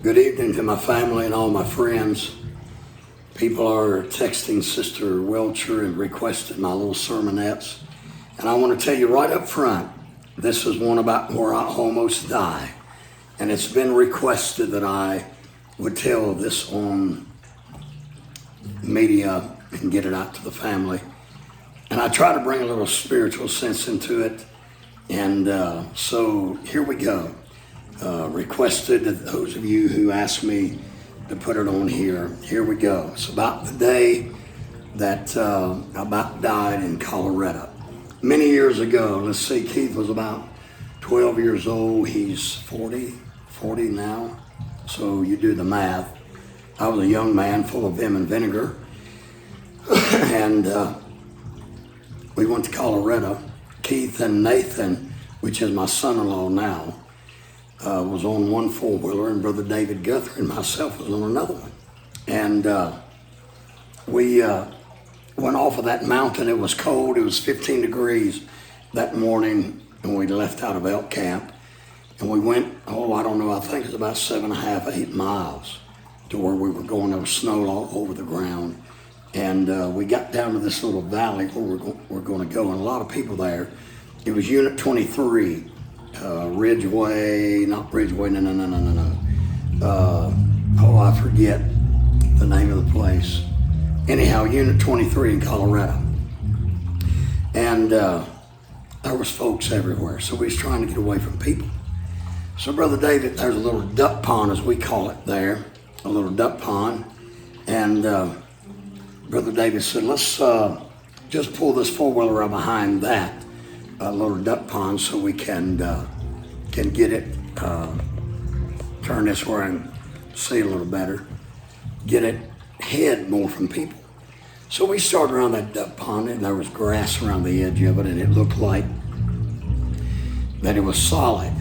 Good evening to my family and all my friends. People are texting Sister Welcher and requesting my little sermonettes. And I want to tell you right up front, this is one about where I almost die. And it's been requested that I would tell this on media and get it out to the family. And I try to bring a little spiritual sense into it. And so here we go. Requested those of you who asked me to put it on here. Here we go. It's about the day that I about died in Colorado. Many years ago, let's see, Keith was about 12 years old. He's 40 now. So you do the math. I was a young man full of vim and vinegar. And we went to Colorado. Keith and Nathan, which is my son-in-law now, was on one four-wheeler, and Brother David Guthrie and myself was on another one. And we went off of that mountain. It was cold. It was 15 degrees that morning, and we left out of elk camp. And we went, I don't know, I think it was about 7.5, 8 miles to where we were going. There was snow all over the ground. And we got down to this little valley where we're going to go, and a lot of people there. It was Unit 23. Ridgeway, not Ridgeway, no. I forget the name of the place. Anyhow, Unit 23 in Colorado. And there was folks everywhere, so we was trying to get away from people. So Brother David, there's a little duck pond, as we call it there, a little duck pond. And Brother David said, let's just pull this four-wheeler up behind that little duck pond so we can get it, turn this where I can see a little better, get it hid more from people. So we started around that duck pond, and there was grass around the edge of it, and it looked like that it was solid.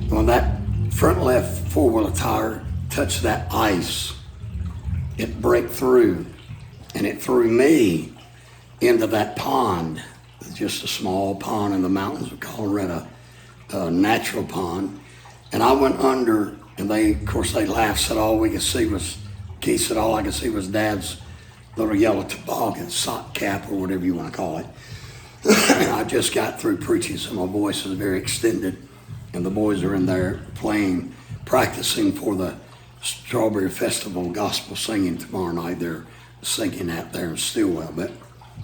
When that front left four-wheeler tire touched that ice, it broke through, and it threw me into that pond. Just a small pond in the mountains of Colorado, natural pond. And I went under, and they laughed, said all we could see was, Keith said all I could see was Dad's little yellow toboggan, sock cap, or whatever you want to call it. I just got through preaching, so my voice is very extended, and the boys are in there playing, practicing for the Strawberry Festival gospel singing tomorrow night. They're singing out there in Stillwell, but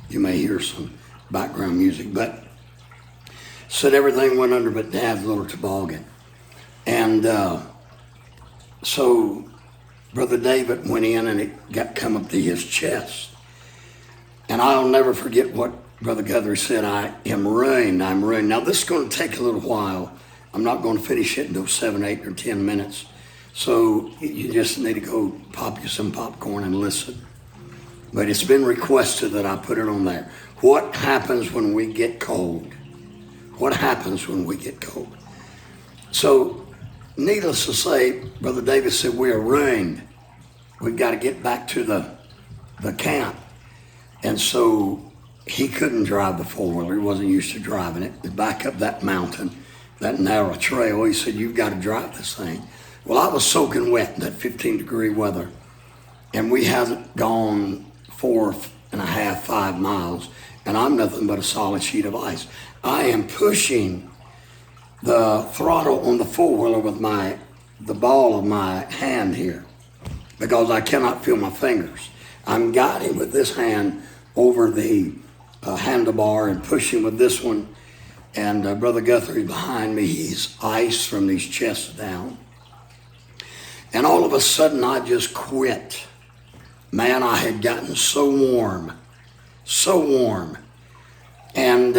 you may hear some background music, but said everything went under but Dad's little toboggan. And so Brother David went in, and it come up to his chest. And I'll never forget what Brother Guthrie said, I am ruined, I'm ruined. Now this is going to take a little while. I'm not going to finish it until 7, 8, or 10 minutes. So you just need to go pop you some popcorn and listen. But it's been requested that I put it on there. What happens when we get cold? What happens when we get cold? So, needless to say, Brother David said, we are ruined. We've got to get back to the camp. And so, he couldn't drive the four-wheeler. He wasn't used to driving it. Back up that mountain, that narrow trail, he said, you've got to drive this thing. Well, I was soaking wet in that 15-degree weather. And we haven't gone 4.5, 5 miles. And I'm nothing but a solid sheet of ice. I am pushing the throttle on the four-wheeler with the ball of my hand here because I cannot feel my fingers. I'm guiding with this hand over the handlebar and pushing with this one. And Brother Guthrie behind me, he's ice from his chest down. And all of a sudden, I just quit. Man, I had gotten so warm. And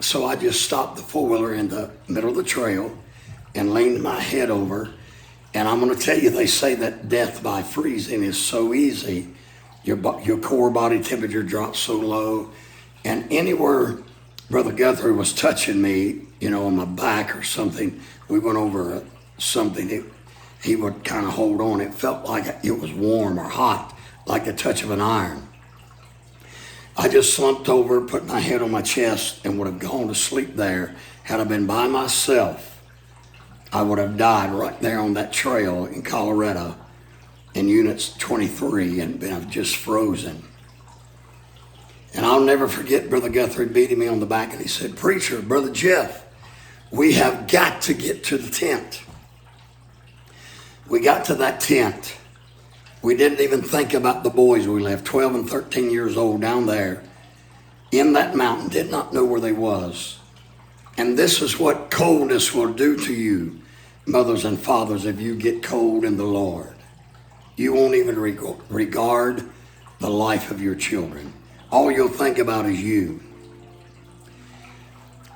so I just stopped the four-wheeler in the middle of the trail and leaned my head over. And I'm going to tell you, they say that death by freezing is so easy. Your core body temperature drops so low. And anywhere Brother Guthrie was touching me, on my back or something, we went over something, he would kind of hold on. It felt like it was warm or hot, like the touch of an iron. I just slumped over, put my head on my chest, and would have gone to sleep there had I been by myself I would have died right there on that trail in Colorado in Unit 23 and been just frozen. And I'll never forget Brother Guthrie beating me on the back, and he said, "Preacher, Brother Jeff, we have got to get to the tent." We got to that tent. We didn't even think about the boys we left, 12 and 13 years old, down there in that mountain, did not know where they was. And this is what coldness will do to you, mothers and fathers, if you get cold in the Lord. You won't even regard the life of your children. All you'll think about is you.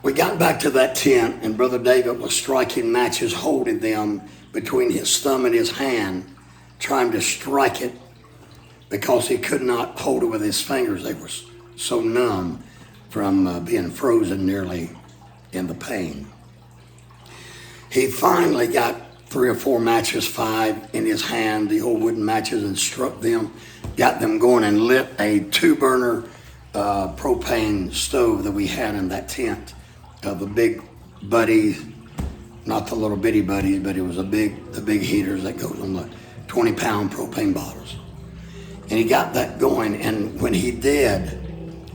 We got back to that tent, and Brother David was striking matches, holding them between his thumb and his hand, trying to strike it because he could not hold it with his fingers. They were so numb from being frozen nearly in the pain. He finally got 3 or 4 matches, 5 in his hand, the old wooden matches, and struck them, got them going, and lit a 2-burner propane stove that we had in that tent. The big buddies, not the little bitty buddies, but it was the big heaters that goes on the 20-pound propane bottles. And he got that going, and when he did,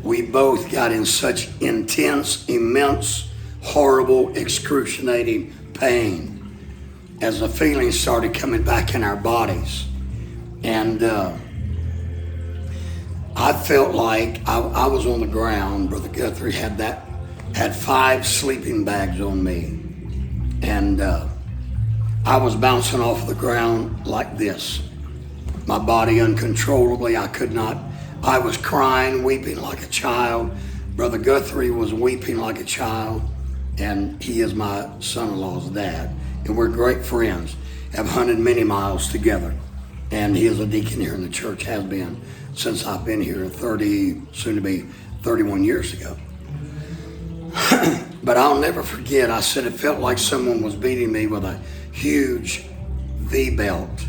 we both got in such intense, immense, horrible, excruciating pain as the feelings started coming back in our bodies. And I felt like I was on the ground. Brother Guthrie had 5 sleeping bags on me. And I was bouncing off the ground like this. My body uncontrollably, I was crying, weeping like a child. Brother Guthrie was weeping like a child, and he is my son-in-law's dad. And we're great friends, have hunted many miles together. And he is a deacon here in the church, has been since I've been here 30, soon to be 31 years ago. But I'll never forget, I said it felt like someone was beating me with a huge V-belt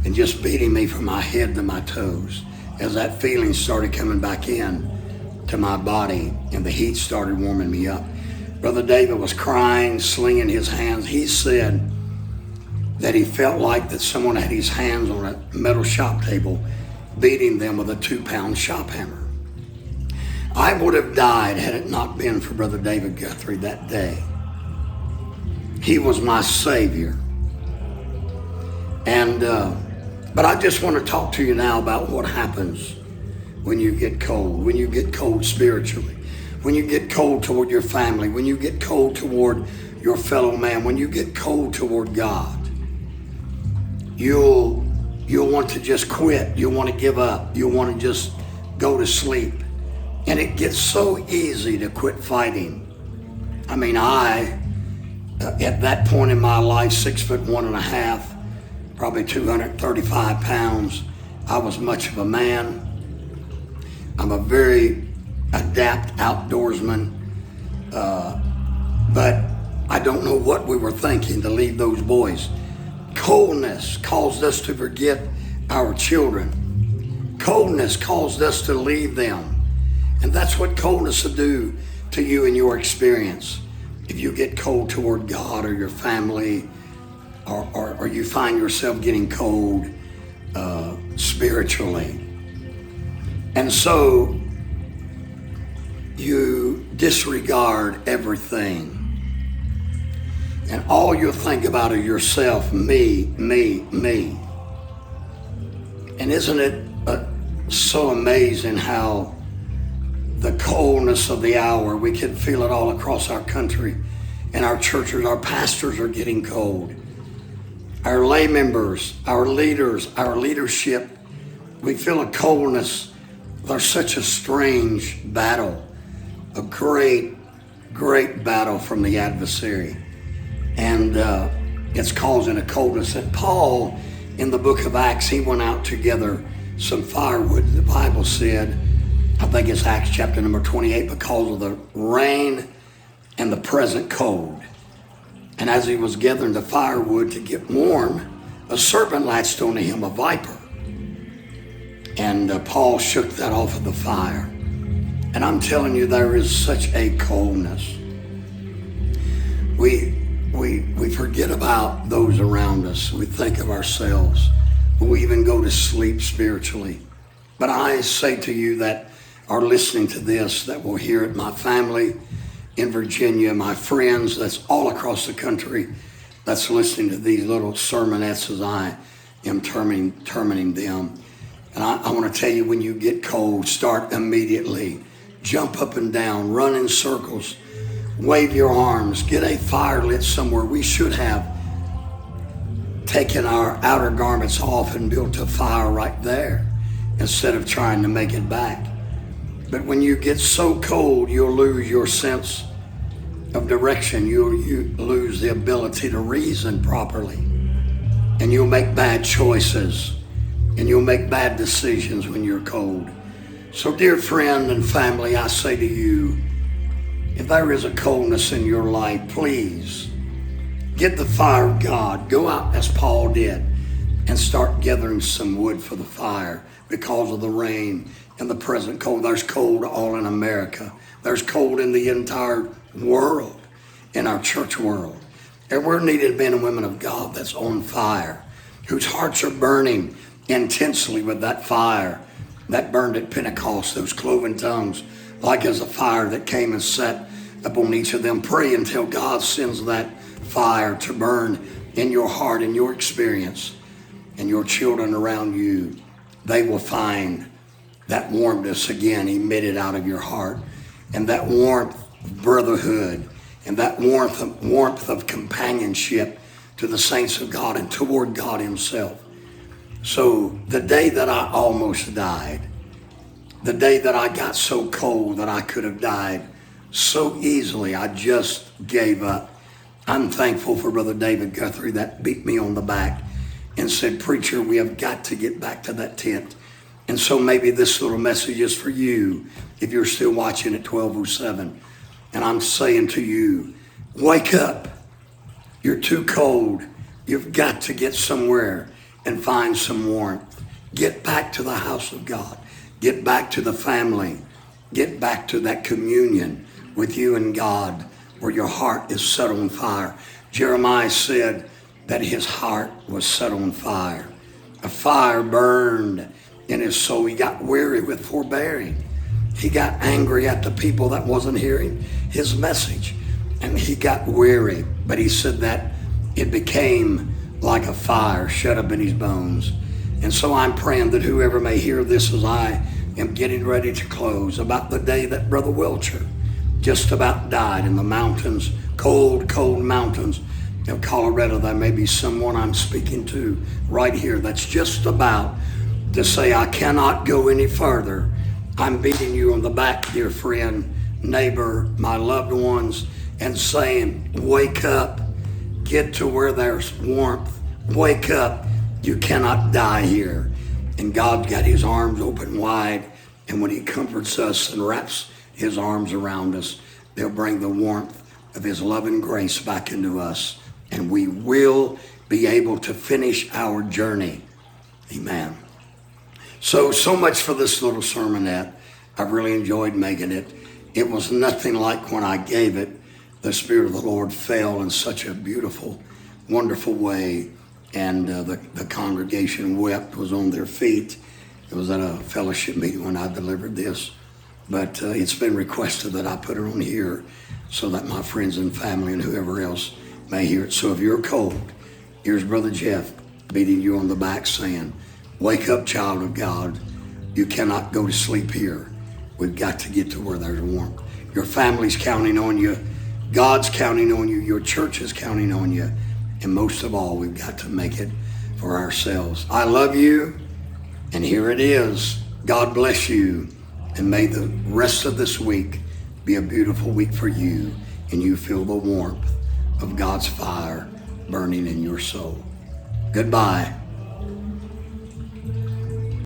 and just beating me from my head to my toes as that feeling started coming back in to my body and the heat started warming me up. Brother David was crying, slinging his hands. He said that he felt like that someone had his hands on a metal shop table beating them with a 2-pound shop hammer. I would have died had it not been for Brother David Guthrie that day. He was my Savior. And, but I just want to talk to you now about what happens when you get cold spiritually, when you get cold toward your family, when you get cold toward your fellow man, when you get cold toward God. You'll want to just quit. You'll want to give up. You'll want to just go to sleep. And it gets so easy to quit fighting. I mean, at that point in my life, 6'1.5", probably 235 pounds, I was much of a man. I'm a very adept outdoorsman, but I don't know what we were thinking to leave those boys. Coldness caused us to forget our children. Coldness caused us to leave them. And that's what coldness will do to you in your experience. If you get cold toward God or your family, or you find yourself getting cold spiritually. And so you disregard everything. And all you'll think about is yourself, me, me, me. And isn't it so amazing how the coldness of the hour, we can feel it all across our country. In our churches, our pastors are getting cold. Our lay members, our leaders, our leadership, we feel a coldness. There's such a strange battle, a great, great battle from the adversary. And it's causing a coldness. And Paul, in the book of Acts, he went out to gather some firewood. The Bible said, I think it's Acts chapter number 28, because of the rain and the present cold. And as he was gathering the firewood to get warm, a serpent latched onto him, a viper. And Paul shook that off of the fire. And I'm telling you, there is such a coldness. we forget about those around us. We think of ourselves. We even go to sleep spiritually. But I say to you that are listening to this, that will hear it, my family in Virginia, my friends that's all across the country that's listening to these little sermonettes as I am terminating them. And I want to tell you, when you get cold, start immediately. Jump up and down, run in circles, wave your arms, get a fire lit somewhere. We should have taken our outer garments off and built a fire right there instead of trying to make it back. But when you get so cold, you'll lose your sense of direction. You lose the ability to reason properly. And you'll make bad choices. And you'll make bad decisions when you're cold. So dear friend and family, I say to you, if there is a coldness in your life, please get the fire of God. Go out as Paul did and start gathering some wood for the fire because of the rain and the present cold. There's cold all in America. There's cold in the entire world, in our church world. And we're needed men and women of God that's on fire, whose hearts are burning intensely with that fire that burned at Pentecost, those cloven tongues, like as a fire that came and set upon each of them. Pray until God sends that fire to burn in your heart, in your experience, and your children around you. They will find that warmness again emitted out of your heart, and that warmth of brotherhood, and that warmth of companionship to the saints of God and toward God himself. So the day that I almost died, the day that I got so cold that I could have died so easily, I just gave up. I'm thankful for Brother David Guthrie that beat me on the back and said, preacher, we have got to get back to that tent. And so maybe this little message is for you if you're still watching at 12:07. And I'm saying to you, wake up. You're too cold. You've got to get somewhere and find some warmth. Get back to the house of God. Get back to the family. Get back to that communion with you and God where your heart is set on fire. Jeremiah said that his heart was set on fire. A fire burned in his soul. He got weary with forbearing. He got angry at the people that wasn't hearing his message. And he got weary. But he said that it became like a fire shut up in his bones. And so I'm praying that whoever may hear this as I am getting ready to close, about the day that Brother Welcher just about died in the mountains, cold, cold mountains of Colorado. There may be someone I'm speaking to right here that's just about to say, I cannot go any further. I'm beating you on the back, dear friend, neighbor, my loved ones, and saying, wake up, get to where there's warmth. Wake up, you cannot die here. And God's got his arms open wide, and when he comforts us and wraps his arms around us, they'll bring the warmth of his love and grace back into us, and we will be able to finish our journey. Amen. So much for this little sermonette. I've really enjoyed making it. It was nothing like when I gave it. The Spirit of the Lord fell in such a beautiful, wonderful way, and the congregation wept, was on their feet. It was at a fellowship meeting when I delivered this, but it's been requested that I put it on here so that my friends and family and whoever else may hear it. So if you're cold, here's Brother Jeff beating you on the back saying, wake up, child of God. You cannot go to sleep here. We've got to get to where there's warmth. Your family's counting on you. God's counting on you. Your church is counting on you. And most of all, we've got to make it for ourselves. I love you. And here it is. God bless you. And may the rest of this week be a beautiful week for you. And you feel the warmth of God's fire burning in your soul. Goodbye.